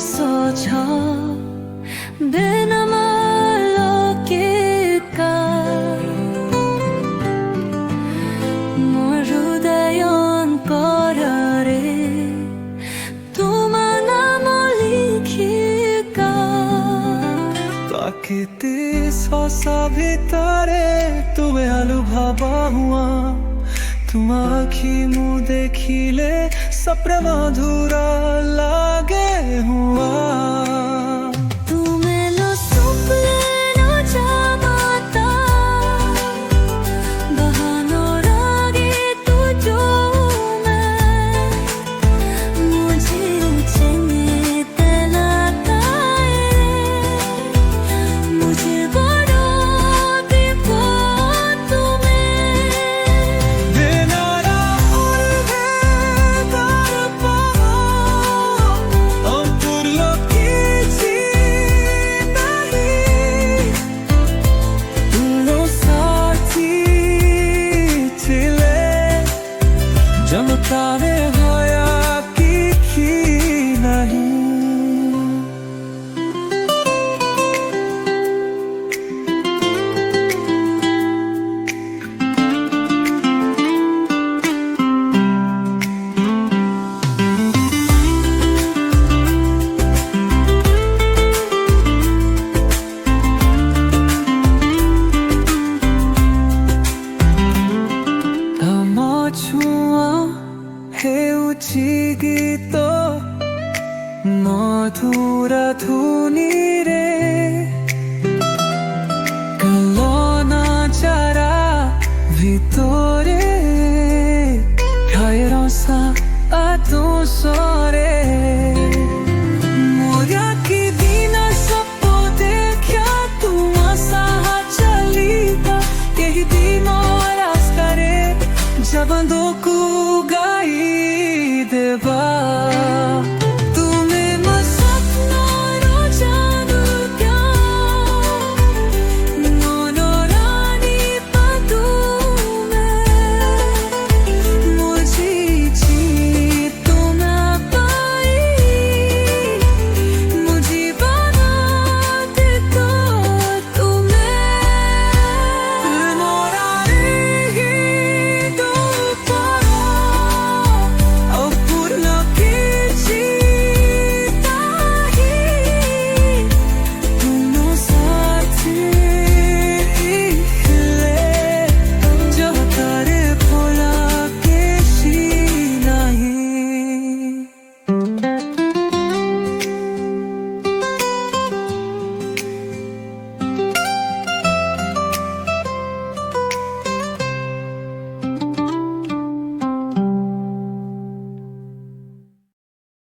서쳐 비나 말로 길까 모르다연 거라래 तुमना लिखिका प्रकृति ससा भितरे तुमे आलू भाबा हुआ तुम आखी मुँह देखिले सप्रे मधुरा लागे हुआ तुम्हें लो सुपले लो जामाता बहानो रागे तुझो मैं मुझे चेंगे तलाता मुझे बड़ो दीपो तुम्हें बेनारा और बेदार पाओ अंकुर लोकीची नहीं तुलो साथी चिले जमतारे होया की नहीं हेउची गीत मधुरा धुनी रे